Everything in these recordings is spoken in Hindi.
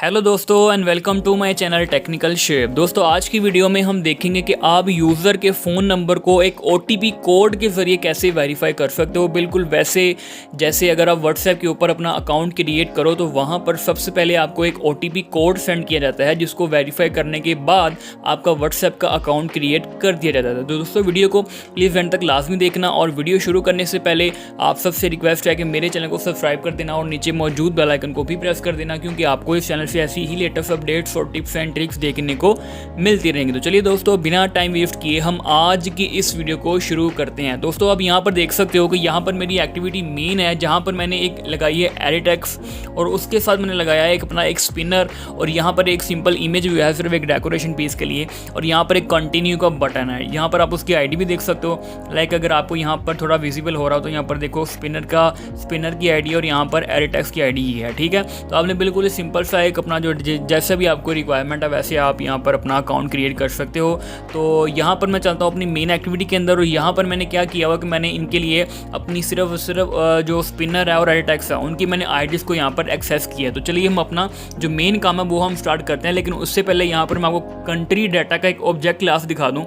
हेलो दोस्तों and welcome to my channel technical shape. दोस्तों आज की वीडियो में हम देखेंगे कि आप यूज़र के फ़ोन नंबर को एक OTP कोड के ज़रिए कैसे वेरीफाई कर सकते हो। बिल्कुल वैसे जैसे अगर आप व्हाट्सएप के ऊपर अपना अकाउंट क्रिएट करो तो वहाँ पर सबसे पहले आपको एक OTP कोड सेंड किया जाता है, जिसको वेरीफाई करने के बाद आपका व्हाट्सएप का अकाउंट क्रिएट कर दिया जाता है। तो दोस्तों वीडियो को प्लीज़ एंड तक लाजमी देखना, और वीडियो शुरू करने से पहले आप सबसे रिक्वेस्ट है कि मेरे चैनल को सब्सक्राइब कर देना और नीचे मौजूद बेल आइकन को भी प्रेस कर देना, क्योंकि आपको इस चैनल से ऐसी ही लेटेस्ट अपडेट्स और टिप्स एंड ट्रिक्स देखने को मिलती रहेंगी। तो चलिए दोस्तों बिना टाइम वेस्ट किए हम आज की इस वीडियो को शुरू करते हैं। दोस्तों आप यहाँ पर देख सकते हो कि यहाँ पर मेरी एक्टिविटी मेन है, जहाँ पर मैंने एक लगाई है एरे टेक्स्ट और उसके साथ मैंने लगाया है अपना एक स्पिनर, और यहाँ पर एक सिंपल इमेज भी है सिर्फ एक डेकोरेशन पीस के लिए, और यहाँ पर एक कंटिन्यू का बटन है। यहाँ पर आप उसकी आईडी भी देख सकते हो। लाइक अगर आपको यहाँ पर थोड़ा विजिबल हो रहा हो तो यहाँ पर देखो स्पिनर की आईडी और यहाँ पर एरे टेक्स्ट की आईडी ही है। ठीक है, तो आपने बिल्कुल सिंपल सा एक अपना जो जैसा भी आपको रिक्वायरमेंट है वैसे आप यहाँ पर अपना अकाउंट क्रिएट कर सकते हो। तो यहाँ पर मैं चलता हूँ अपनी मेन एक्टिविटी के अंदर, और यहाँ पर मैंने क्या किया हुआ कि मैंने इनके लिए अपनी सिर्फ जो स्पिनर है और एरे टेक्स्ट है उनकी मैंने आईडीज़ को यहाँ पर एक्सेस किया है। तो चलिए हम अपना जो मेन काम है वो हम स्टार्ट करते हैं, लेकिन उससे पहले यहाँ पर मैं आपको कंट्री डाटा का एक ऑब्जेक्ट क्लास दिखा दूँ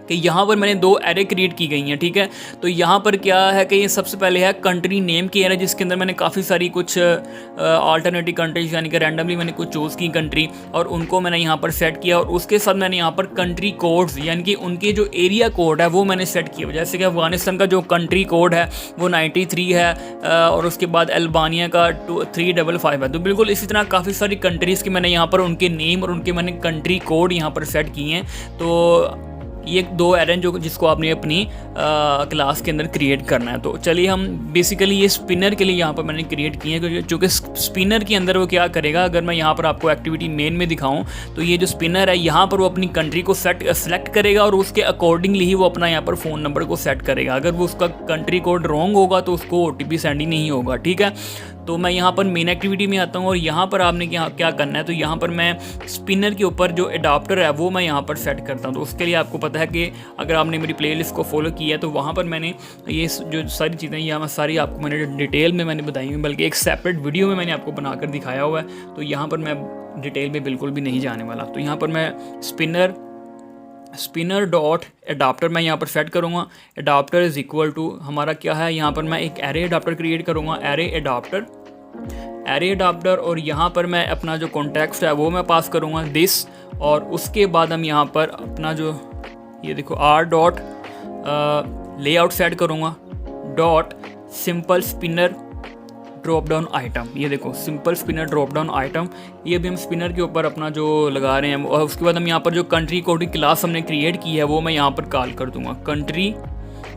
कि यहाँ पर मैंने 2 एरे क्रिएट की गई हैं। ठीक है, तो यहाँ पर क्या है कि ये सबसे पहले है कंट्री नेम की एरे, जिसके अंदर मैंने काफ़ी सारी कुछ अल्टरनेटिव कंट्रीज यानी कि रैंडमली मैंने कुछ चूज़ की कंट्री और उनको मैंने यहाँ पर सेट किया, और उसके साथ मैंने यहाँ पर कंट्री कोड्स यानी कि उनके जो एरिया कोड है वो मैंने सेट किया। जैसे कि अफगानिस्तान का जो कंट्री कोड है वो 93 है, और उसके बाद अल्बानिया का 355 है। तो बिल्कुल इसी तरह काफ़ी सारी कंट्रीज़ के मैंने यहाँ पर उनके नेम और उनके मैंने कंट्री कोड यहाँ पर सेट किए हैं। तो ये 2 एरे जो जिसको आपने अपनी क्लास के अंदर क्रिएट करना है। तो चलिए हम बेसिकली ये स्पिनर के लिए यहाँ पर मैंने क्रिएट किए हैं, क्योंकि स्पिनर के अंदर वो क्या करेगा, अगर मैं यहाँ पर आपको एक्टिविटी मेन में दिखाऊं तो ये जो स्पिनर है यहाँ पर वो अपनी कंट्री को सेलेक्ट करेगा और उसके अकॉर्डिंगली ही वो अपना यहाँ पर फ़ोन नंबर को सेट करेगा। अगर वो उसका कंट्री कोड रॉन्ग होगा तो उसको OTP सेंड ही नहीं होगा। ठीक है, तो मैं यहाँ पर मेन एक्टिविटी में आता हूँ, और यहाँ पर आपने क्या करना है, तो यहाँ पर मैं स्पिनर के ऊपर जो एडाप्टर है वो मैं यहाँ पर सेट करता हूँ। तो उसके लिए आपको पता है कि अगर आपने मेरी प्लेलिस्ट को फॉलो किया है तो वहाँ पर मैंने ये जो सारी चीज़ें यहाँ सारी आपको मैंने डिटेल में मैंने बताई हुई, बल्कि एक सेपरेट वीडियो में मैंने आपको बनाकर दिखाया हुआ है। तो यहाँ पर मैं डिटेल में बिल्कुल भी नहीं जाने वाला। तो यहाँ पर मैं स्पिनर डॉट एडाप्टर मैं यहाँ पर सेट करूँगा। एडाप्टर इज़ इक्वल टू हमारा क्या है, यहाँ पर मैं एक एरे एडाप्टर क्रिएट करूँगा, एरे एडाप्टर, और यहाँ पर मैं अपना जो कॉन्टेक्स्ट है वो मैं पास करूँगा दिस, और उसके बाद हम यहाँ पर अपना जो ये देखो R डॉट लेआउट सेट करूँगा, dot simple spinner drop down item. ये देखो simple spinner drop down item, ये भी हम स्पिनर के ऊपर अपना जो लगा रहे हैं। और उसके बाद हम यहाँ पर जो कंट्री कोड की क्लास हमने क्रिएट की है वो मैं यहाँ पर कॉल कर दूंगा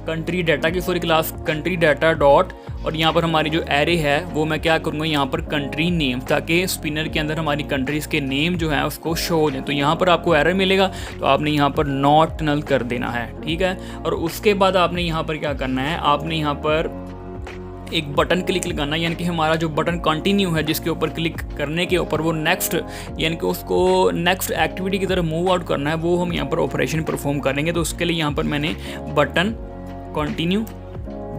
कंट्री डाटा की क्लास कंट्री डाटा डॉट, और यहाँ पर हमारी जो एरे है वो मैं क्या करूँगा यहाँ पर कंट्री नेम, ताकि स्पिनर के अंदर हमारी कंट्रीज़ के नेम जो हैं उसको शो हो जाए। तो यहाँ पर आपको एरर मिलेगा तो आपने यहाँ पर नॉट नल कर देना है। ठीक है, और उसके बाद आपने यहाँ पर क्या करना है, आपने यहाँ पर एक बटन क्लिक लगाना, यानी कि हमारा जो बटन कंटिन्यू है जिसके ऊपर क्लिक करने के ऊपर वो नेक्स्ट यानी कि उसको नेक्स्ट एक्टिविटी की तरफ मूव आउट करना है, वो हम यहाँ पर ऑपरेशन परफॉर्म करेंगे। तो उसके लिए यहाँ पर मैंने button continue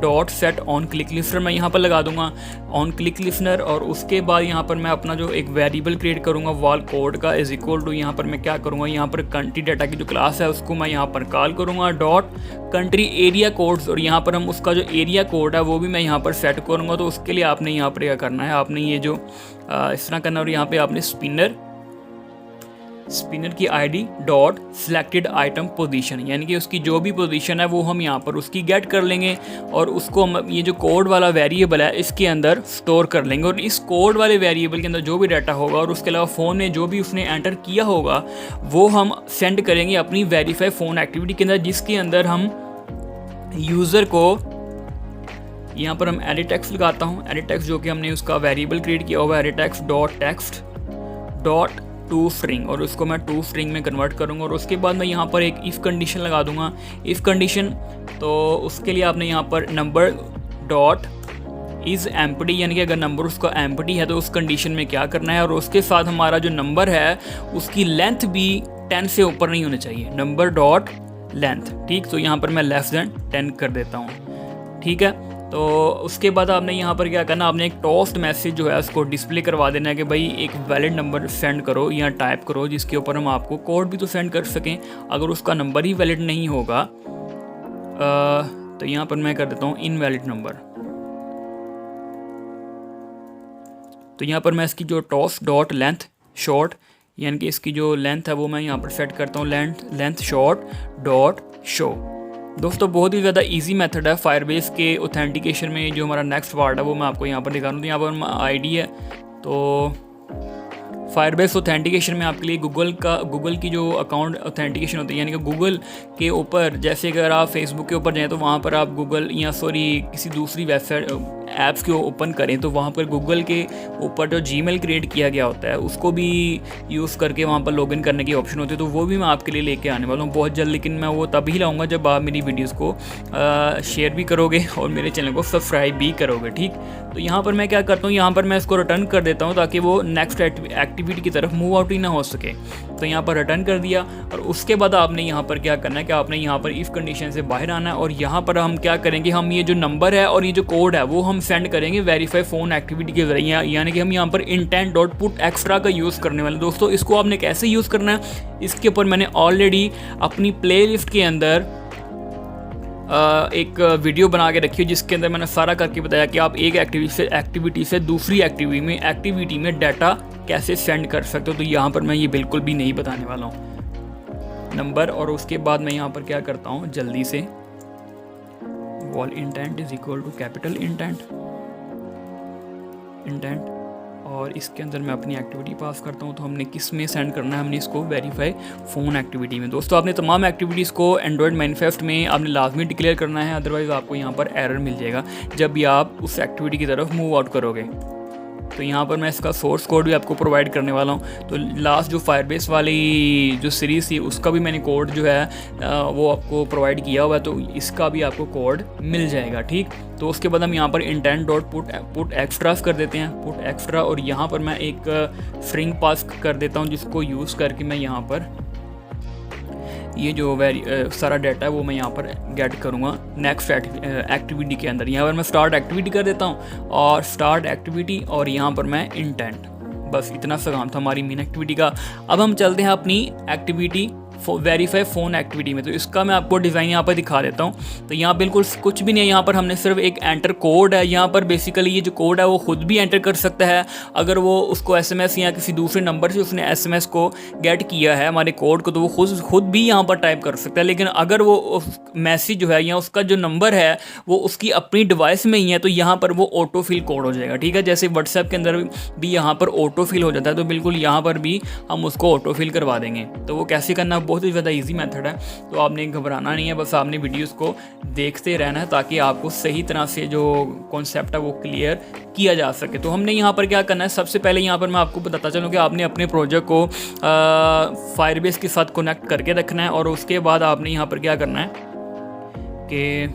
dot set on click listener मैं यहाँ पर लगा दूंगा, ऑन क्लिक लिस्नर, और उसके बाद यहाँ पर मैं अपना जो एक वेरिएबल क्रिएट करूँगा वॉल कोड का इज इक्वल टू, यहाँ पर मैं क्या करूँगा, यहाँ पर कंट्री डाटा की जो क्लास है उसको मैं यहाँ पर कॉल करूँगा डॉट कंट्री एरिया कोड्स, और यहाँ पर हम उसका जो एरिया कोड है वो भी मैं यहाँ पर सेट करूँगा। तो उसके लिए आपने यहाँ पर क्या करना है, आपने ये जो इस तरह करना, और यहाँ पर आपने स्पिनर की ID dot selected item position, यानी कि उसकी जो भी पोजीशन है वो हम यहाँ पर उसकी गेट कर लेंगे, और उसको हम ये जो कोड वाला वेरिएबल है इसके अंदर स्टोर कर लेंगे, और इस कोड वाले वेरिएबल के अंदर जो भी डाटा होगा और उसके अलावा फ़ोन में जो भी उसने एंटर किया होगा वो हम सेंड करेंगे अपनी वेरीफाई फ़ोन एक्टिविटी के अंदर, जिसके अंदर हम यूज़र को यहाँ पर हम एरे टेक्स्ट लगाता हूँ, एरे टेक्स्ट जो कि हमने उसका वेरिएबल क्रिएट किया हुआ, array text dot to string, और उसको मैं टू स्ट्रिंग में कन्वर्ट करूँगा। और उसके बाद मैं यहाँ पर एक इफ़ कंडीशन लगा दूँगा, इफ़ कंडीशन, तो उसके लिए आपने यहाँ पर नंबर डॉट इज़ एम्प्टी, यानी कि अगर नंबर उसका एम्प्टी है तो उस कंडीशन में क्या करना है, और उसके साथ हमारा जो नंबर है उसकी लेंथ भी 10 से ऊपर नहीं होनी चाहिए, नंबर डॉट लेंथ। ठीक, तो यहाँ पर मैं लेस देन 10 कर देता हूँ। ठीक है, तो उसके बाद आपने यहाँ पर क्या करना, आपने एक टोस्ट मैसेज जो है उसको डिस्प्ले करवा देना है कि भाई एक वैलिड नंबर सेंड करो या टाइप करो जिसके ऊपर हम आपको कोड भी तो सेंड कर सकें। अगर उसका नंबर ही वैलिड नहीं होगा तो यहाँ पर मैं कर देता हूँ इनवैलिड नंबर। तो यहाँ पर मैं इसकी जो टोस्ट डॉट लेंथ शॉर्ट यानी कि इसकी जो लेंथ है वो मैं यहाँ पर सेट करता हूँ लेंथ शॉर्ट डॉट शो। दोस्तों बहुत ही ज़्यादा इजी मेथड है फायरबेस के ऑथेंटिकेशन में। जो हमारा नेक्स्ट पार्ट है वो मैं आपको यहाँ पर दिखा रहा हूँ। तो यहाँ पर आईडी है, तो फायरबेस ऑथेंटिकेशन में आपके लिए गूगल की जो अकाउंट ऑथेंटिकेशन होती है, यानी कि गूगल के ऊपर, जैसे अगर आप फेसबुक के ऊपर जाएँ तो वहाँ पर आप गूगल या किसी दूसरी वेबसाइट ऐप्स को ओपन करें तो वहाँ पर गूगल के ऊपर जो जीमेल क्रिएट किया गया होता है उसको भी यूज़ करके वहाँ पर लॉगिन करने की ऑप्शन होती है। तो वो भी मैं आपके लिए लेके आने वाला हूँ बहुत जल्द, लेकिन मैं वो तभी लाऊंगा जब आप मेरी वीडियोस को शेयर भी करोगे और मेरे चैनल को सब्सक्राइब भी करोगे, ठीक। तो यहाँ पर मैं क्या करता हूँ, यहाँ पर मैं इसको रिटर्न कर देता हूँ ताकि वो नेक्स्ट एक्टिविटी की तरफ मूव आउट ही ना हो सके। तो यहाँ पर रिटर्न कर दिया और उसके बाद आपने यहाँ पर क्या करना है कि आपने यहाँ पर इफ़ कंडीशन से बाहर आना है और यहाँ पर हम क्या करेंगे, हम ये जो नंबर है और ये जो कोड है वो हम सेंड करेंगे वेरीफाई फ़ोन एक्टिविटी के जरिए, यानी कि हम यहाँ पर इंटेंट डॉट पुट एक्स्ट्रा का यूज़ करने वाले। दोस्तों इसको आपने कैसे यूज़ करना है, इसके ऊपर मैंने ऑलरेडी अपनी प्लेलिस्ट के अंदर एक वीडियो बना के रखी है जिसके अंदर मैंने सारा करके बताया कि आप एक एक्टिविटी से दूसरी एक्टिविटी में डाटा कैसे सेंड कर सकते हो। तो यहाँ पर मैं ये बिल्कुल भी नहीं बताने वाला हूँ नंबर। और उसके बाद मैं यहाँ पर क्या करता हूँ जल्दी से, val intent is equal to capital intent और इसके अंदर मैं अपनी एक्टिविटी पास करता हूँ। तो हमने किस में सेंड करना है, हमने इसको वेरीफाई फ़ोन एक्टिविटी में। दोस्तों आपने तमाम एक्टिविटीज़ को एंड्रॉयड मैनिफेस्ट में आपने लाजमी डिक्लेयर करना है, अदरवाइज़ आपको यहाँ पर एरर मिल जाएगा जब भी आप उस एक्टिविटी की तरफ मूव आउट करोगे। तो यहाँ पर मैं इसका सोर्स कोड भी आपको प्रोवाइड करने वाला हूँ। तो लास्ट जो फायरबेस वाली जो सीरीज़ थी उसका भी मैंने कोड जो है वो आपको प्रोवाइड किया हुआ है, तो इसका भी आपको कोड मिल जाएगा, ठीक। तो उसके बाद हम यहाँ पर इंटेंट डॉट पुट एक्स्ट्रास कर देते हैं, पुट एक्स्ट्रा, और यहाँ पर मैं एक स्ट्रिंग पास कर देता हूँ जिसको यूज़ करके मैं यहाँ पर ये जो सारा डाटा है वो मैं यहाँ पर गेट करूँगा नेक्स्ट एक्टिविटी के अंदर। यहाँ पर मैं स्टार्ट एक्टिविटी कर देता हूँ और स्टार्ट एक्टिविटी और यहाँ पर मैं इंटेंट, बस इतना सा काम था हमारी मेन एक्टिविटी का। अब हम चलते हैं अपनी एक्टिविटी वेरीफाई फ़ोन एक्टिविटी में। तो इसका मैं आपको डिज़ाइन यहाँ पर दिखा देता हूँ। तो यहाँ बिल्कुल कुछ भी नहीं है, यहाँ पर हमने सिर्फ एक एंटर कोड है। यहाँ पर बेसिकली ये जो कोड है वो खुद भी एंटर कर सकता है, अगर वो उसको एसएमएस या किसी दूसरे नंबर से उसने एसएमएस को गेट किया है हमारे कोड को, तो वो खुद भी यहाँ पर टाइप कर सकता है। लेकिन अगर वो मैसेज जो है या उसका जो नंबर है वो उसकी अपनी डिवाइस में ही है तो यहाँ पर वो ऑटो फिल कोड हो जाएगा, ठीक है। जैसे व्हाट्सएप के अंदर भी यहाँ पर ऑटो फिल हो जाता है, तो बिल्कुल यहाँ पर भी हम उसको ऑटो फिल करवा देंगे। तो वो कैसे करना, बहुत ही ज़्यादा इजी मेथड है, तो आपने घबराना नहीं है, बस आपने वीडियोस को देखते रहना है ताकि आपको सही तरह से जो कॉन्सेप्ट है वो क्लियर किया जा सके। तो हमने यहाँ पर क्या करना है, सबसे पहले यहाँ पर मैं आपको बताता चलूँ कि आपने अपने प्रोजेक्ट को फायरबेस के साथ कनेक्ट करके रखना है और उसके बाद आपने यहाँ पर क्या करना है कि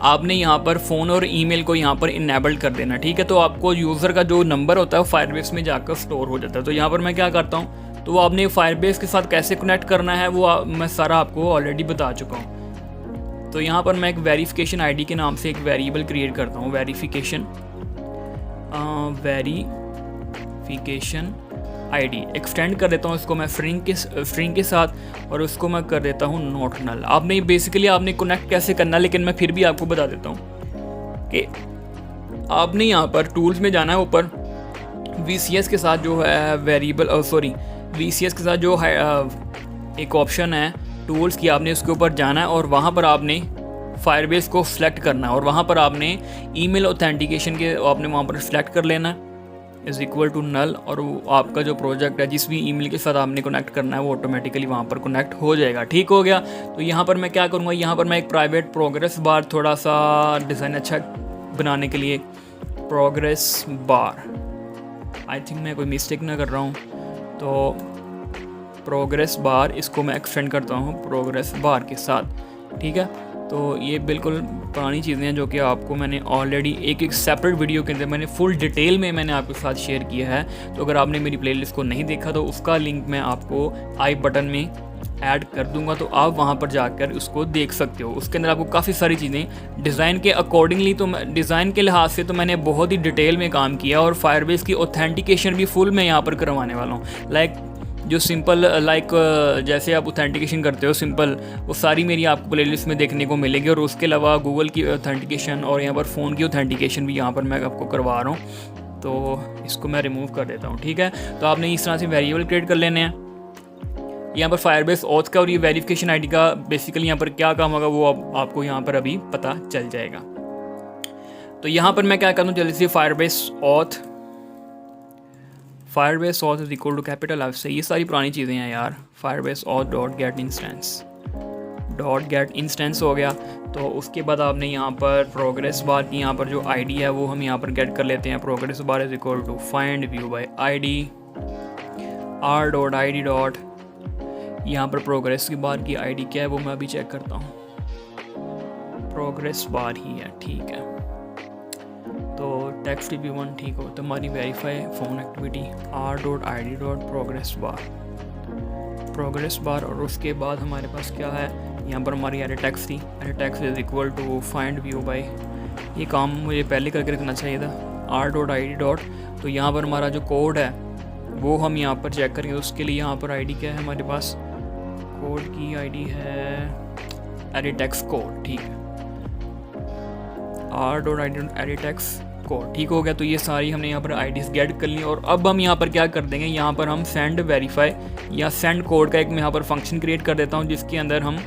आपने यहाँ पर फ़ोन और ईमेल को यहाँ पर इनेबल कर देना, ठीक है। तो आपको यूज़र का जो नंबर होता है वो फायरबेस में जाकर स्टोर हो जाता है। तो यहाँ पर मैं क्या करता हूँ, तो वो आपने फायरबेस के साथ कैसे कनेक्ट करना है वो मैं सारा आपको ऑलरेडी बता चुका हूँ। तो यहाँ पर मैं एक वेरिफिकेशन आईडी के नाम से एक वेरिएबल क्रिएट करता हूँ, वेरिफिकेशन आईडी एक्सटेंड कर देता हूँ इसको मैं स्ट्रिंग के साथ, और उसको मैं कर देता हूँ नॉट नल। आपने बेसिकली आपने कनेक्ट कैसे करना, लेकिन मैं फिर भी आपको बता देता हूँ कि आपने यहाँ पर टूल्स में जाना है, ऊपर VCS के साथ जो है VCS के साथ जो है एक ऑप्शन है टूल्स की, आपने उसके ऊपर जाना है और वहाँ पर आपने फायरबेस को सिलेक्ट करना है और वहाँ पर आपने ईमेल ऑथेंटिकेशन के आपने वहाँ पर सिलेक्ट कर लेना है इज़ इक्वल टू नल, और आपका जो प्रोजेक्ट है जिस भी ईमेल के साथ आपने कनेक्ट करना है वो ऑटोमेटिकली वहाँ पर कनेक्ट हो जाएगा, ठीक हो गया। तो यहाँ पर मैं क्या करूँगा, यहाँ पर मैं एक प्राइवेट प्रोग्रेस बार, थोड़ा सा डिज़ाइन अच्छा बनाने के लिए प्रोग्रेस बार, आई थिंक मैं कोई मिस्टेक ना कर रहा हूँ, तो प्रोग्रेस बार इसको मैं एक्सटेंड करता हूँ प्रोग्रेस बार के साथ, ठीक है। तो ये बिल्कुल पुरानी चीज़ें हैं जो कि आपको मैंने ऑलरेडी एक सेपरेट वीडियो के अंदर मैंने फुल डिटेल में मैंने आपके साथ शेयर किया है। तो अगर आपने मेरी प्लेलिस्ट को नहीं देखा तो उसका लिंक मैं आपको आई बटन में ऐड कर दूंगा, तो आप वहाँ पर जाकर उसको देख सकते हो। उसके अंदर आपको काफ़ी सारी चीज़ें डिज़ाइन के अकॉर्डिंगली, तो डिज़ाइन के लिहाज से तो मैंने बहुत ही डिटेल में काम किया, और फायरबेस की ऑथेंटिकेशन भी फुल मैं यहाँ पर करवाने वाला हूँ। जो सिंपल जैसे आप ऑथेंटिकेशन करते हो सिंपल, वो सारी मेरी आपको प्लेलिस्ट में देखने को मिलेगी। और उसके अलावा गूगल की ऑथेंटिकेशन और यहाँ पर फ़ोन की ऑथेंटिकेशन भी यहाँ पर मैं आपको करवा रहा हूँ। तो इसको मैं रिमूव कर देता हूँ, ठीक है। तो आपने इस तरह से वेरिएबल क्रिएट कर लेने हैं यहाँ पर फायरबेस ऑथ का, और ये वेरिफिकेशन आईडी का बेसिकली यहाँ पर क्या काम होगा वो आपको यहाँ पर अभी पता चल जाएगा। तो यहाँ पर मैं क्या करता हूँ, जल्दी से Firebase auth is equal to capital F से, ये सारी पुरानी चीज़ें हैं यार। Firebase auth dot get instance हो गया। तो उसके बाद आपने यहाँ पर प्रोग्रेस बार की यहाँ पर जो आईडी है वो हम यहाँ पर गेट कर लेते हैं। Progress bar is equal to find view by ID R dot I D dot, यहाँ पर प्रोग्रेस की बार की आईडी क्या है वो मैं अभी चेक करता हूँ। प्रोग्रेस बार ही है, ठीक है। तो टेक्स्ट TP1 ठीक हो, तो हमारी verify phone activity are dot I D dot progress bar. और उसके बाद हमारे पास क्या है, यहाँ पर हमारी एरे टेक्स्ट थी। Array text is equal to find view by, ये काम मुझे पहले करके रखना चाहिए था, R dot I D dot. तो यहाँ पर हमारा जो कोड है वो हम यहाँ पर चेक करेंगे। उसके लिए यहाँ पर आईडी क्या है हमारे पास, कोड की आईडी है एरे टेक्स्ट कोड, ठीक है। Are dot I D dot array text code, ठीक हो गया। तो ये सारी हमने यहाँ पर आईडीज गेट कर ली। और अब हम यहाँ पर क्या कर देंगे, यहाँ पर हम सेंड वेरीफाई या सेंड कोड का एक मैं यहाँ पर फंक्शन क्रिएट कर देता हूँ, जिसके अंदर हम,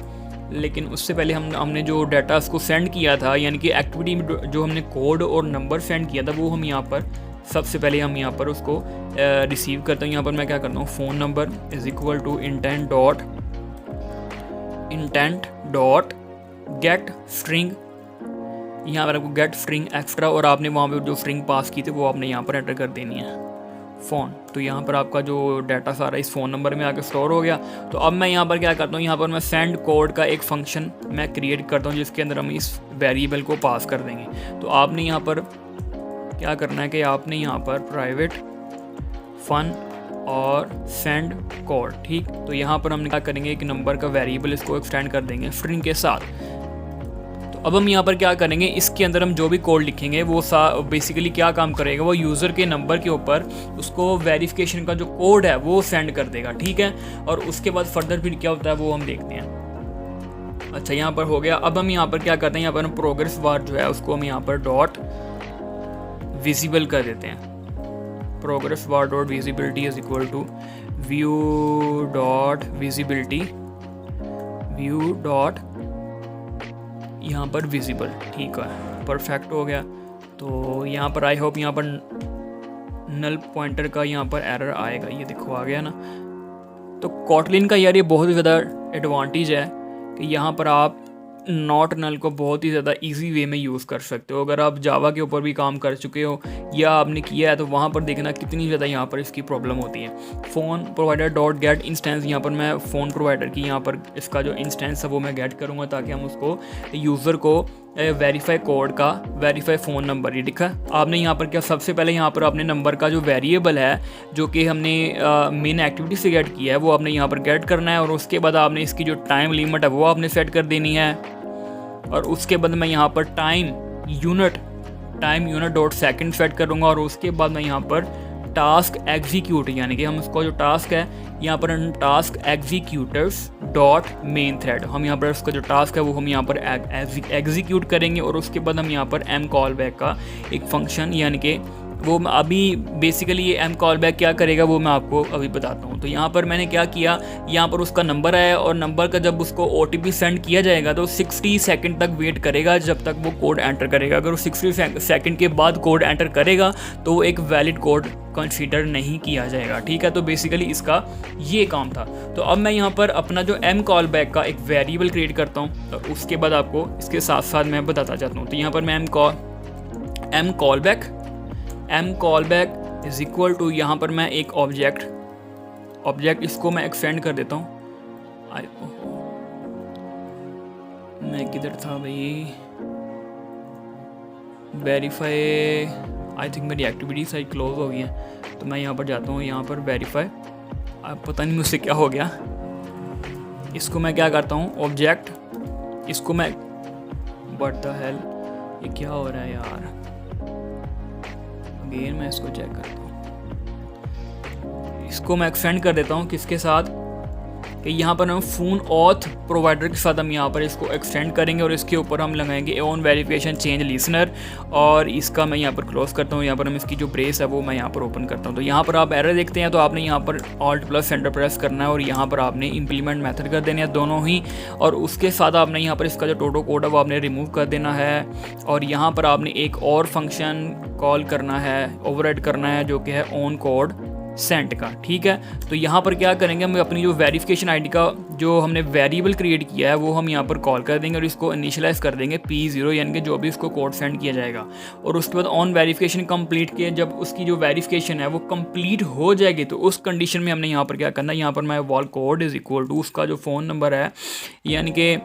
लेकिन उससे पहले हमने जो डाटा उसको सेंड किया था, यानी कि एक्टिविटी में जो हमने कोड और नंबर सेंड किया था, वो हम यहाँ पर सबसे पहले हम यहाँ पर उसको रिसीव करते हैं। यहाँ पर मैं क्या करता हूँ, phone number is equal to intent dot get string, यहाँ पर आपको गेट स्ट्रिंग एक्स्ट्रा, और आपने वहाँ पे जो स्ट्रिंग पास की थी वो आपने यहाँ पर एंटर कर देनी है फ़ोन। तो यहाँ पर आपका जो डाटा सारा इस फ़ोन नंबर में आकर स्टोर हो गया। तो अब मैं यहाँ पर क्या करता हूँ, यहाँ पर मैं सेंड कोड का एक फंक्शन मैं क्रिएट करता हूँ, जिसके अंदर हम इस वेरिएबल को पास कर देंगे। तो आपने यहाँ पर क्या करना है कि आपने यहाँ पर प्राइवेट फन और सेंड कोड, ठीक। तो यहाँ पर हम क्या करेंगे, एक नंबर का वेरिएबल इसको एक्सटेंड कर देंगे स्ट्रिंग के साथ। तो अब हम यहाँ पर क्या करेंगे, इसके अंदर हम जो भी कोड लिखेंगे वो बेसिकली क्या काम करेगा, वो यूज़र के नंबर के ऊपर उसको वेरिफिकेशन का जो कोड है वो सेंड कर देगा, ठीक है। और उसके बाद फर्दर फिर क्या होता है वो हम देखते हैं। अच्छा, यहाँ पर हो गया। अब हम यहाँ पर क्या करते हैं, यहाँ पर हम प्रोग्रेस बार जो है उसको हम यहाँ पर डॉट विजिबल कर देते हैं। Progress bar dot visibility is equal to view dot visibility view dot यहाँ पर विजिबल, ठीक है, परफेक्ट हो गया। तो यहाँ पर आई होप यहाँ पर नल पॉइंटर का यहाँ पर एरर आएगा, ये देखो आ गया ना। तो कॉटलिन का यार ये बहुत ही ज़्यादा एडवांटेज है कि यहाँ पर आप नॉट नल को बहुत ही ज़्यादा इजी वे में यूज़ कर सकते हो। अगर आप जावा के ऊपर भी काम कर चुके हो या आपने किया है तो वहाँ पर देखना कितनी ज़्यादा यहाँ पर इसकी प्रॉब्लम होती है। Phone provider dot get instance, यहाँ पर मैं फ़ोन प्रोवाइडर की यहाँ पर इसका जो इंस्टेंस है वो मैं गेट करूँगा, ताकि हम उसको यूज़र को वेरीफाई कोड का वेरीफाई फ़ोन नंबर, ये लिखा आपने यहाँ पर क्या, सबसे पहले यहाँ पर आपने नंबर का जो वेरिएबल है जो कि हमने मेन एक्टिविटी से गेट किया है वो आपने यहाँ पर गेट करना है। और उसके बाद आपने इसकी जो टाइम लिमिट है वो आपने सेट कर देनी है। और उसके बाद मैं यहाँ पर time unit dot second set करूँगा। और उसके बाद मैं यहाँ पर टास्क एग्जीक्यूट, यानी कि हम उसका जो टास्क है यहाँ पर हम task executors dot main thread, हम यहाँ पर उसका जो टास्क है वो हम यहाँ पर एग्जीक्यूट करेंगे। और उसके बाद हम यहाँ पर एम कॉल बैक का एक फंक्शन, यानी कि वो अभी बेसिकली ये एम कॉल बैक क्या करेगा वो मैं आपको अभी बताता हूँ। तो यहाँ पर मैंने क्या किया, यहाँ पर उसका नंबर आया और नंबर का जब उसको OTP सेंड किया जाएगा तो 60 सेकंड तक वेट करेगा जब तक वो कोड एंटर करेगा। अगर वो 60 सेकंड के बाद कोड एंटर करेगा तो वो एक वैलिड कोड कंसीडर नहीं किया जाएगा, ठीक है। तो बेसिकली इसका ये काम था। तो अब मैं यहाँ पर अपना जो एम कॉल बैक का एक वेरिएबल क्रिएट करता हूँ, तो उसके बाद आपको इसके साथ साथ मैं बताता चाहता हूँ। तो यहाँ पर मैं m callback is equal to, यहाँ पर मैं एक ऑब्जेक्ट इसको मैं एक्सटेंड कर देता हूँ। मैं किधर था भाई, वेरीफाई, आई थिंक मेरी एक्टिविटी सारी क्लोज हो गई है। तो मैं यहाँ पर जाता हूँ, यहाँ पर वेरीफाई, अब पता नहीं मुझसे क्या हो गया, इसको मैं क्या करता हूँ, ऑब्जेक्ट, इसको मैं, व्हाट द हेल, ये क्या हो रहा है यार, अगेन मैं इसको चेक करता हूँ, इसको मैं एक्सटेंड कर देता हूँ किसके साथ, कि यहाँ पर हम फ़ोन ऑथ प्रोवाइडर के साथ हम यहाँ पर इसको एक्सटेंड करेंगे और इसके ऊपर हम लगाएंगे ऑन वेरिफिकेशन चेंज लिसनर, और इसका मैं यहाँ पर क्लोज करता हूँ। यहाँ पर हम इसकी जो ब्रेस है वो मैं यहाँ पर ओपन करता हूँ। तो यहाँ पर आप एरर देखते हैं, तो आपने यहाँ पर ऑल्ट प्लस एंटर प्रेस करना है और यहाँ पर आपने इंप्लीमेंट मेथड कर देने हैं दोनों ही, और उसके साथ आपने यहाँ पर इसका जो टोटो कोड है वो आपने रिमूव कर देना है, और यहाँ पर आपने एक और फंक्शन कॉल करना है, ओवरराइड करना है, जो कि है ऑन कोड सेंट का। ठीक है, तो यहाँ पर क्या करेंगे, हम अपनी जो वेरिफिकेशन आईडी का जो हमने वेरिएबल क्रिएट किया है वो हम यहाँ पर कॉल कर देंगे और इसको इनिशियलाइज कर देंगे P0, यानी कि जो भी इसको कोड सेंड किया जाएगा। और उसके बाद ऑन वेरिफिकेशन कंप्लीट किए, जब उसकी जो वेरिफिकेशन है वो कंप्लीट हो जाएगी तो उस कंडीशन में हमने यहाँ पर क्या करना है, यहाँ पर मैं val code is equal to उसका जो फ़ोन नंबर है, यानी कि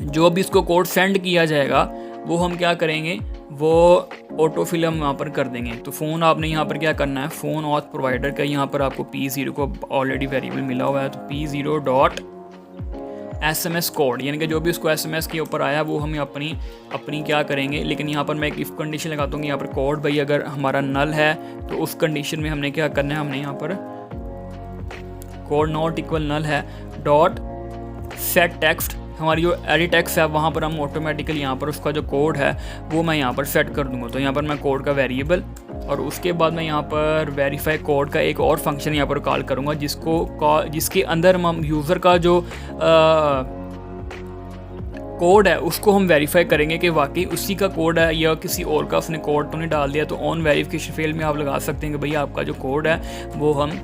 जो भी इसको कोड सेंड किया जाएगा वो हम क्या करेंगे, वो ऑटो फिल हम यहाँ पर कर देंगे। तो फ़ोन आपने यहाँ पर क्या करना है, फ़ोन ऑथ प्रोवाइडर का यहाँ पर आपको P0 को ऑलरेडी वेरिएबल मिला हुआ है, तो P0 डॉट SMS कोड, यानी कि जो भी उसको SMS के ऊपर आया वो हम अपनी क्या करेंगे। लेकिन यहाँ पर मैं एक इफ़ कंडीशन लगाता हूँ, यहाँ पर कोड भाई अगर हमारा नल है तो उस कंडीशन में हमने क्या करना है, हमने यहाँ पर कोड नॉट इक्वल नल है डॉट सेट टेक्स्ट, हमारी जो एडिट टेक्स्ट है वहाँ पर हम ऑटोमेटिकली यहाँ पर उसका जो कोड है वो मैं यहाँ पर सेट कर दूँगा। तो यहाँ पर मैं कोड का वेरिएबल, और उसके बाद मैं यहाँ पर वेरीफाई कोड का एक और फंक्शन यहाँ पर कॉल करूँगा, जिसके अंदर हम यूज़र का जो कोड है उसको हम वेरीफाई करेंगे कि वाकई उसी का कोड है या किसी और का उसने कोड तो नहीं डाल दिया। तो ऑन वेरिफिकेशन फेल में आप लगा सकते हैं कि भैया आपका जो कोड है वो हम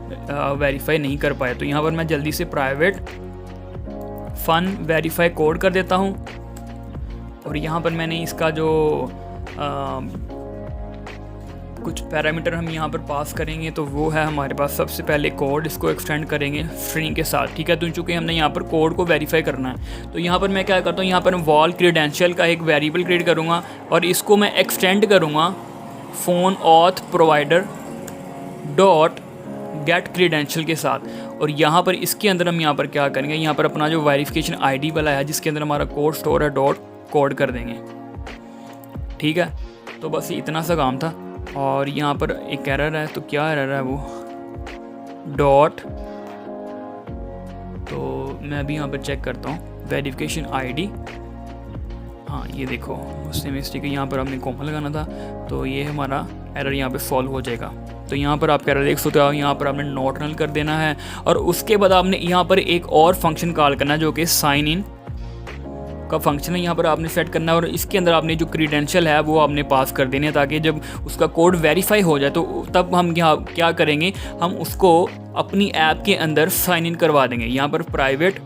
वेरीफाई नहीं कर पाए। तो यहाँ पर मैं जल्दी से प्राइवेट फन वेरीफाई कोड कर देता हूँ, और यहाँ पर मैंने इसका जो कुछ पैरामीटर हम यहाँ पर पास करेंगे, तो वो है हमारे पास सबसे पहले कोड, इसको एक्सटेंड करेंगे स्ट्रिंग के साथ। ठीक है, तो चूँकि हमने यहाँ पर कोड को वेरीफाई करना है, तो यहाँ पर मैं क्या करता हूँ, यहाँ पर वॉल क्रीडेंशियल का एक वेरिएबल क्रिएट करूँगा और इसको मैं एक्सटेंड करूँगा phone auth provider dot gate credential के साथ। और यहाँ पर इसके अंदर हम यहाँ पर क्या करेंगे, यहाँ पर अपना जो वेरिफिकेशन आईडी वाला है जिसके अंदर हमारा कोड स्टोर है डॉट कोड कर देंगे। ठीक है, तो बस इतना सा काम था। और यहाँ पर एक एरर है, तो क्या एरर है वो, डॉट, तो मैं अभी यहाँ पर चेक करता हूँ वेरिफिकेशन आईडी, हाँ ये देखो उससे मिस्टेक है, यहाँ पर आपने कॉमा लगाना था, तो ये हमारा एरर यहाँ पे सॉल्व हो जाएगा। तो यहाँ पर आप एरर देख सकते हो, यहाँ पर आपने नॉट नल कर देना है और उसके बाद आपने यहाँ पर एक और फंक्शन कॉल करना है जो कि साइन इन का फंक्शन है, यहाँ पर आपने सेट करना है और इसके अंदर आपने जो क्रीडेंशियल है वो आपने पास कर देने हैं, ताकि जब उसका कोड वेरीफाई हो जाए तो तब हम यहाँ क्या करेंगे, हम उसको अपनी ऐप के अंदर साइन इन करवा देंगे। यहाँ पर प्राइवेट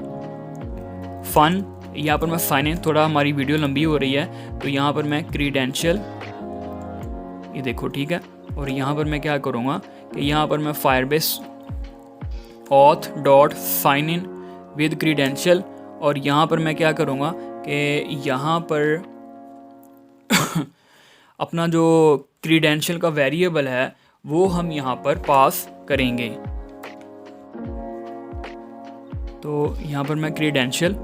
फन, यहाँ पर मैं साइन इन, थोड़ा हमारी वीडियो लंबी हो रही है तो यहाँ पर मैं क्रीडेंशियल, ये देखो ठीक है, और यहाँ पर मैं क्या करूँगा कि यहाँ पर मैं Firebase auth dot sign in with credential, और यहाँ पर मैं क्या करूँगा कि यहाँ पर अपना जो क्रीडेंशियल का वेरिएबल है वो हम यहाँ पर पास करेंगे। तो यहाँ पर मैं क्रीडेंशियल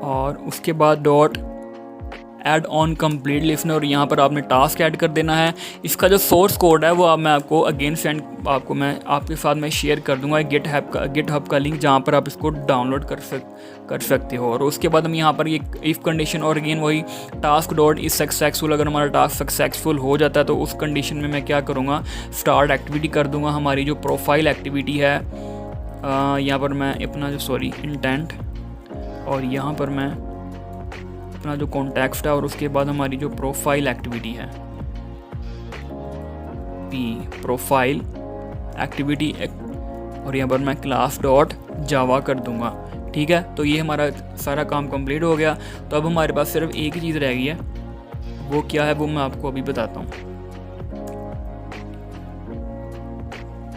और उसके बाद dot add on complete listener, और यहाँ पर आपने टास्क ऐड कर देना है। इसका जो सोर्स कोड है वो मैं आपको अगेन सेंड मैं आपके साथ मैं शेयर कर दूंगा गिटहब का लिंक, जहाँ पर आप इसको डाउनलोड कर सकते हो। और उसके बाद हम यहाँ पर ये इफ़ कंडीशन और अगेन वही टास्क डॉट इज सक्सेसफुल, अगर हमारा टास्क सक्सेसफुल हो जाता है तो उस कंडीशन में मैं क्या करूँगा, स्टार्ट एक्टिविटी कर दूँगा, हमारी जो प्रोफाइल एक्टिविटी है यहाँ पर मैं अपना जो इंटेंट, और यहाँ पर मैं अपना जो कॉन्टेक्स्ट है, और उसके बाद हमारी जो प्रोफाइल एक्टिविटी है प्रोफाइल एक्टिविटी, और यहाँ पर मैं क्लास डॉट जावा कर दूंगा। ठीक है, तो ये हमारा सारा काम कंप्लीट हो गया। तो अब हमारे पास सिर्फ एक ही चीज़ रह गई है, वो क्या है वो मैं आपको अभी बताता हूँ।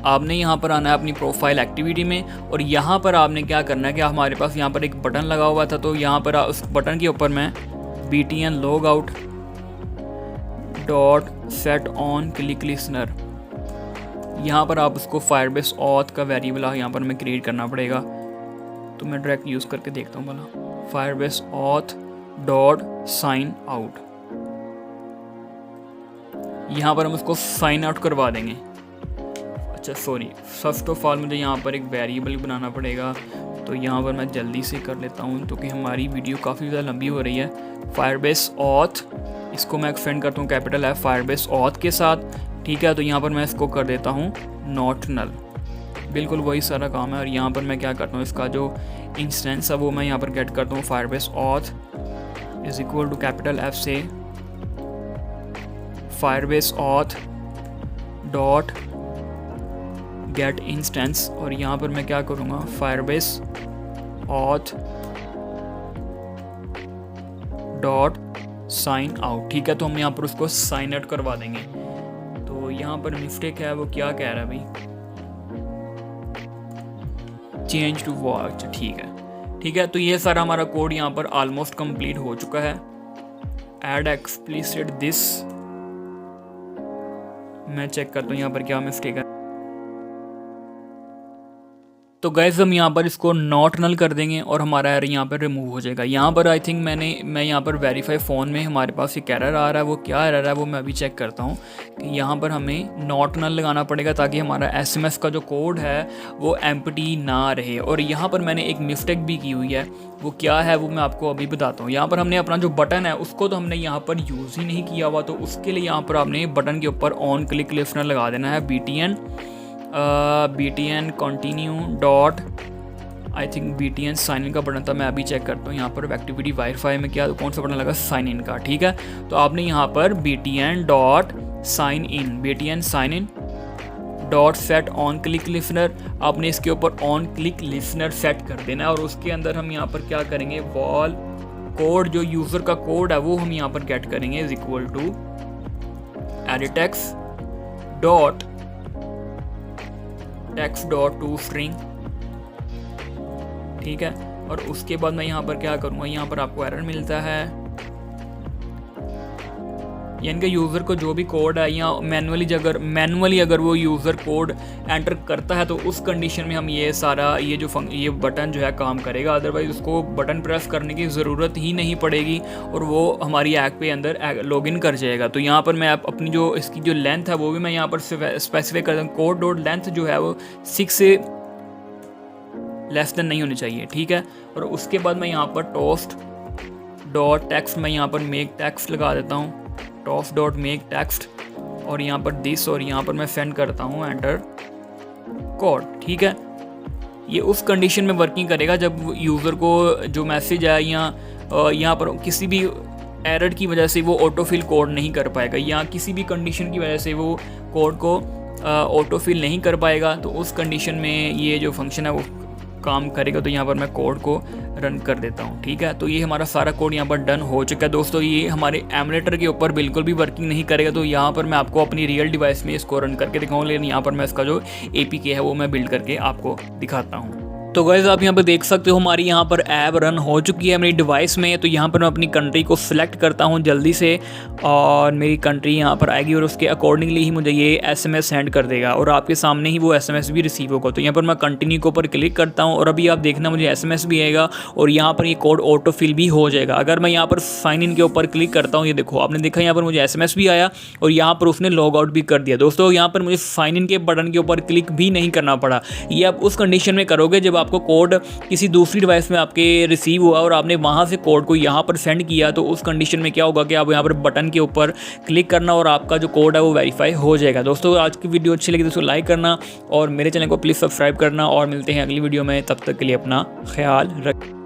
आपने यहाँ पर आना है अपनी प्रोफाइल एक्टिविटी में, और यहाँ पर आपने क्या करना है कि हमारे पास यहाँ पर एक बटन लगा हुआ था, तो यहाँ पर उस बटन के ऊपर मैं btn logout dot set on click listener, यहाँ पर आप उसको फायरबेस ऑथ का वेरिएबल यहाँ पर मैं क्रिएट करना पड़ेगा। तो मैं डायरेक्ट यूज़ करके देखता हूँ भला। Firebase auth dot sign out, यहाँ पर हम उसको साइन आउट करवा देंगे। अच्छा सॉरी, फर्स्ट ऑफ ऑल मुझे यहाँ पर एक वेरिएबल बनाना पड़ेगा, तो यहाँ पर मैं जल्दी से कर लेता हूँ क्योंकि हमारी वीडियो काफ़ी ज़्यादा लंबी हो रही है। फायरबेस ऑथ, इसको मैं एक्सटेंड करता हूँ कैपिटल F फायरबेस ऑथ के साथ, ठीक है। तो यहाँ पर मैं इसको कर देता हूँ नॉट नल, बिल्कुल वही सारा काम है। और यहाँ पर मैं क्या करता हूँ, इसका जो इंस्टेंस है वो मैं यहाँ पर गेट करता हूँ Firebase auth is equal to capital F से Firebase auth dot get instance, और यहाँ पर मैं क्या करूँगा Firebase auth dot sign out, ठीक है। तो हम यहाँ पर उसको साइन आउट करवा देंगे। तो यहाँ पर मिस्टेक है, वो क्या कह रहा है भाई, चेंज टू वॉच, ठीक है। तो ये सारा हमारा कोड यहाँ पर ऑलमोस्ट कंप्लीट हो चुका है। ऐड एक्सप्लिसिट दिस, मैं चेक करता हूँ यहाँ पर क्या मिस्टेक है। तो गाइस हम यहाँ पर इसको नॉट नल कर देंगे और हमारा एरर यहाँ पर रिमूव हो जाएगा। यहाँ पर आई थिंक मैं यहाँ पर वेरीफाई फ़ोन में हमारे पास एक एरर आ रहा है, वो क्या एरर है वो मैं अभी चेक करता हूँ कि यहाँ पर हमें नॉट नल लगाना पड़ेगा ताकि हमारा SMS का जो कोड है वो एम्प्टी ना रहे। और यहाँ पर मैंने एक मिस्टेक भी की हुई है, वो क्या है वो मैं आपको अभी बताता हूँ। यहाँ पर हमने अपना जो बटन है उसको तो हमने यहाँ पर यूज़ ही नहीं किया हुआ, तो उसके लिए यहाँ पर आपने बटन के ऊपर ऑन क्लिक लिसनर लगा देना है BTN continue dot, I think BTN sign in का बटन था, मैं अभी चेक करता हूँ यहाँ पर एक्टिविटी वाईफाई में क्या कौन सा बटन लगा, साइन इन का, ठीक है। तो आपने यहाँ पर BTN dot sign in dot set on click listener, आपने इसके ऊपर ऑन क्लिक लिसनर सेट कर देना है। और उसके अंदर हम यहाँ पर क्या करेंगे, वॉल कोड जो यूज़र का कोड है वो हम यहाँ पर गेट करेंगे is equal to edittext dot text dot to string, ठीक है। और उसके बाद मैं यहाँ पर क्या करूँगा, यहाँ पर आपको एरर मिलता है, यानी कि यूज़र को जो भी कोड है या मैनुअली अगर वो यूज़र कोड एंटर करता है तो उस कंडीशन में हम ये सारा ये बटन जो है काम करेगा। अदरवाइज़ उसको बटन प्रेस करने की ज़रूरत ही नहीं पड़ेगी और वो हमारी ऐप पे अंदर लॉगिन कर जाएगा। तो यहाँ पर मैं अपनी जो इसकी जो लेंथ है वो भी मैं यहाँ पर स्पेसिफाई करता हूँ, कोड डॉट लेंथ जो है वो 6 से लेस देन नहीं होनी चाहिए, ठीक है। और उसके बाद मैं यहाँ पर टोस्ट डॉट टेक्स्ट, मैं यहाँ पर मेक टेक्स्ट लगा देता हूँ, टॉस्ट डॉट मेक टेक्स्ट, और यहाँ पर दिस, और यहाँ पर मैं सेंड करता हूँ एंटर कोड, ठीक है। ये उस कंडीशन में वर्किंग करेगा जब यूज़र को जो मैसेज है या यहाँ पर किसी भी एरर की वजह से वो ऑटोफिल कोड नहीं कर पाएगा या किसी भी कंडीशन की वजह से वो कोड को ऑटोफिल नहीं कर पाएगा, तो उस कंडीशन में ये जो फंक्शन है वो काम करेगा। तो यहाँ पर मैं कोड को रन कर देता हूँ, ठीक है। तो ये हमारा सारा कोड यहाँ पर डन हो चुका है दोस्तों। ये हमारे एमुलेटर के ऊपर बिल्कुल भी वर्किंग नहीं करेगा, तो यहाँ पर मैं आपको अपनी रियल डिवाइस में इसको रन करके दिखाऊँ, लेकिन यहाँ पर मैं इसका जो APK है वो मैं बिल्ड करके आपको दिखाता हूँ। तो गाइस आप यहाँ पर देख सकते हो हमारी यहाँ पर ऐप रन हो चुकी है मेरी डिवाइस में। तो यहाँ पर मैं अपनी कंट्री को सिलेक्ट करता हूँ जल्दी से, और मेरी कंट्री यहाँ पर आएगी और उसके अकॉर्डिंगली ही मुझे ये SMS सेंड कर देगा और आपके सामने ही वो SMS भी रिसीव होगा। तो यहाँ पर मैं कंटिन्यू के ऊपर क्लिक करता हूँ और अभी आप देखना मुझे SMS भी आएगा और यहाँ पर ये कोड ऑटोफिल भी हो जाएगा। अगर मैं यहाँ पर साइन इन के ऊपर क्लिक करता हूँ, ये देखो आपने देखा यहाँ पर मुझे SMS भी आया और यहाँ पर उसने लॉग आउट भी कर दिया। दोस्तों यहाँ पर मुझे साइन इन के बटन के ऊपर क्लिक भी नहीं करना पड़ा। ये आप उस कंडीशन में करोगे जब आपको कोड किसी दूसरी डिवाइस में आपके रिसीव हुआ और आपने वहाँ से कोड को यहाँ पर सेंड किया, तो उस कंडीशन में क्या होगा कि आप यहाँ पर बटन के ऊपर क्लिक करना और आपका जो कोड है वो वेरीफाई हो जाएगा। दोस्तों आज की वीडियो अच्छी लगी तो उसको लाइक करना और मेरे चैनल को प्लीज़ सब्सक्राइब करना, और मिलते हैं अगली वीडियो में। तब तक के लिए अपना ख्याल रख।